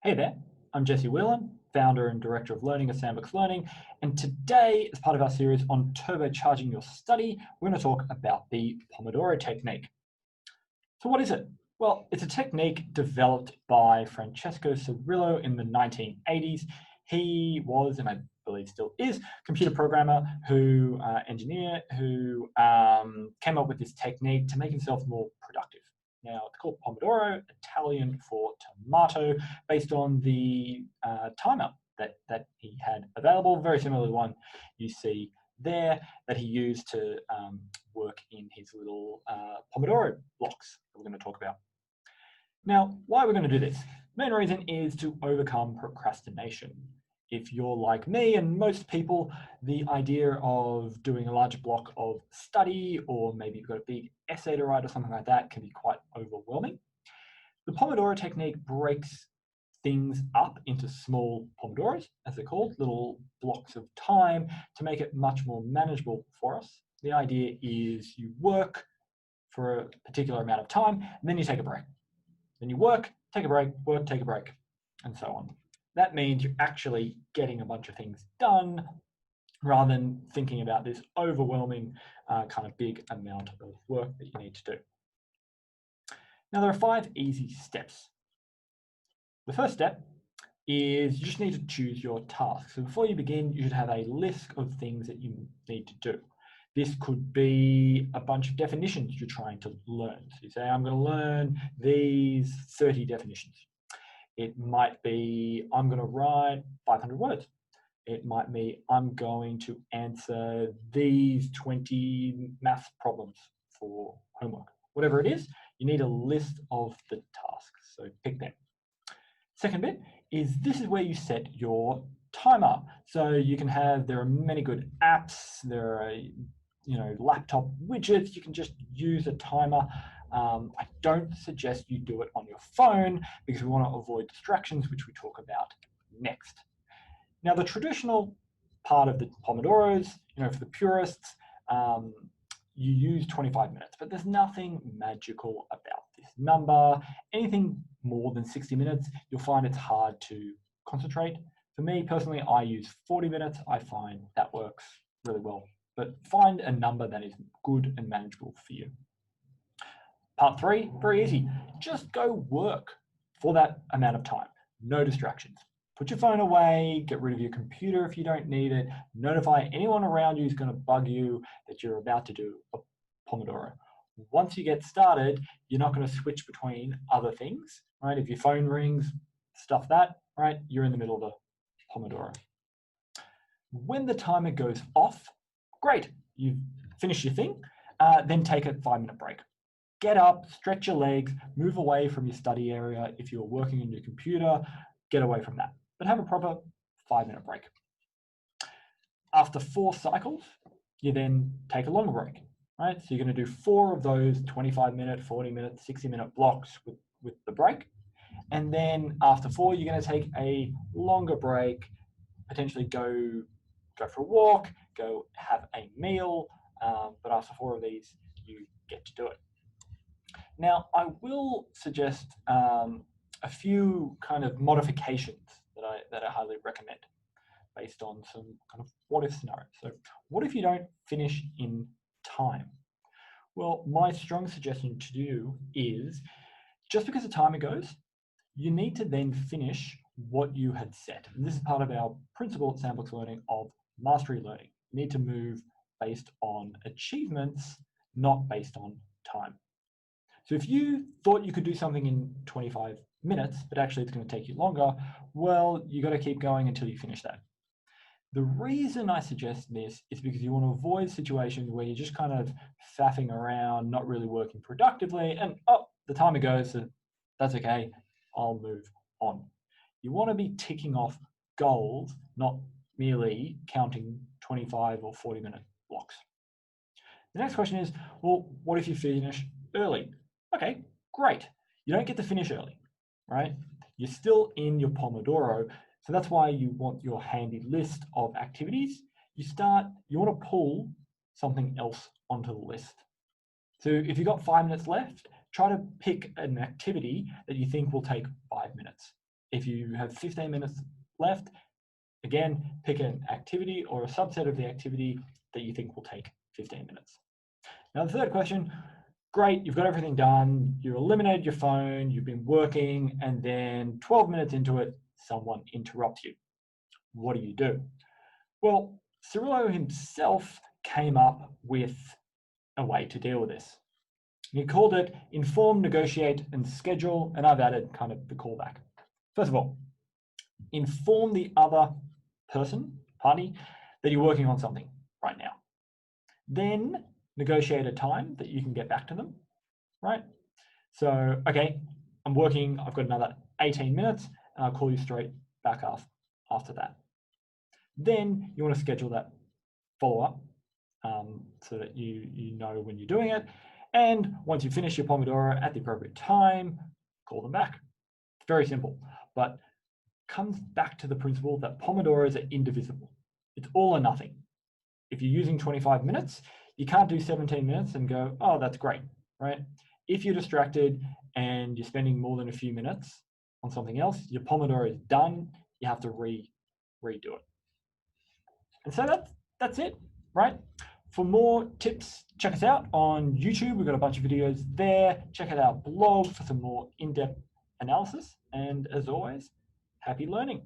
Hey there, I'm Jesse Whelan, founder and director of learning at Sandbox Learning, and today, as part of our series on turbocharging your study, we're going to talk about the Pomodoro Technique. So what is it? Well, it's a technique developed by Francesco Cirillo in the 1980s. He was, and I believe still is, computer programmer engineer who came up with this technique to make himself more productive. Now, it's called Pomodoro, Italian for tomato, based on the timer that he had available, very similar to the one you see there that he used to work in his little Pomodoro blocks that we're going to talk about. Now, why we're going to do this? The main reason is to overcome procrastination. If you're like me and most people, the idea of doing a large block of study, or maybe you've got a big essay to write or something like that, can be quite overwhelming. The Pomodoro technique breaks things up into small Pomodoros, as they're called, little blocks of time to make it much more manageable for us. The idea is you work for a particular amount of time, and then you take a break. Then you work, take a break, work, take a break, and so on. That means you're actually getting a bunch of things done rather than thinking about this overwhelming kind of big amount of work that you need to do. Now, there are 5 easy steps. The first step is you just need to choose your task. So before you begin, you should have a list of things that you need to do. This could be a bunch of definitions you're trying to learn. So you say, I'm going to learn these 30 definitions. It might be, I'm going to write 500 words. It might be, I'm going to answer these 20 math problems for homework. Whatever it is, you need a list of the tasks. So pick them. Second bit is this is where you set your timer. So you can have, there are many good apps, there are laptop widgets, you can just use a timer. I don't suggest you do it on your phone because we want to avoid distractions, which we talk about next. Now, the traditional part of the Pomodoros, for the purists, you use 25 minutes, but there's nothing magical about this number. Anything more than 60 minutes, you'll find it's hard to concentrate. For me personally, I use 40 minutes. I find that works really well, but find a number that is good and manageable for you. Part 3, very easy. Just go work for that amount of time. No distractions. Put your phone away, get rid of your computer if you don't need it, notify anyone around you who's going to bug you that you're about to do a Pomodoro. Once you get started, you're not going to switch between other things, right? If your phone rings, stuff that, right? You're in the middle of the Pomodoro. When the timer goes off, great, you've finished your thing, then take a 5-minute break. Get up, stretch your legs, move away from your study area. If you're working on your computer, get away from that. But have a proper 5-minute break. After 4 cycles, you then take a longer break, right? So you're going to do 4 of those 25-minute, 40-minute, 60-minute blocks with the break. And then after 4, you're going to take a longer break, potentially go for a walk, go have a meal. But after 4 of these, you get to do it. Now, I will suggest a few kind of modifications that I highly recommend based on some kind of what-if scenarios. So what if you don't finish in time? Well, my strong suggestion to you is just because the timer goes, you need to then finish what you had set. And this is part of our principle at Sandbox Learning of mastery learning. You need to move based on achievements, not based on time. So if you thought you could do something in 25 minutes, but actually it's going to take you longer, well, you got to keep going until you finish that. The reason I suggest this is because you want to avoid situations where you're just kind of faffing around, not really working productively, and the timer goes, so that's okay, I'll move on. You want to be ticking off goals, not merely counting 25 or 40-minute blocks. The next question is, well, what if you finish early? Okay, great. You don't get to finish early, right? You're still in your Pomodoro, so that's why you want your handy list of activities. You want to pull something else onto the list. So if you've got 5 minutes left, try to pick an activity that you think will take 5 minutes. If you have 15 minutes left, again, pick an activity or a subset of the activity that you think will take 15 minutes. Now, the third question, great, you've got everything done, you eliminated your phone, you've been working, and then 12 minutes into it, someone interrupts you. What do? Well, Cirillo himself came up with a way to deal with this. He called it inform, negotiate, and schedule, and I've added kind of the callback. First of all, inform the other party, that you're working on something right now. Then negotiate a time that you can get back to them, right? So, okay, I'm working, I've got another 18 minutes, and I'll call you straight back after that. Then you want to schedule that follow-up so that you know when you're doing it. And once you finish your Pomodoro at the appropriate time, call them back. It's very simple, but comes back to the principle that Pomodoros are indivisible. It's all or nothing. If you're using 25 minutes, you can't do 17 minutes and go, oh, that's great, right? If you're distracted and you're spending more than a few minutes on something else, your Pomodoro is done. You have to redo it. And so that's it, right? For more tips, check us out on YouTube. We've got a bunch of videos there. Check out our blog for some more in-depth analysis. And as always, happy learning.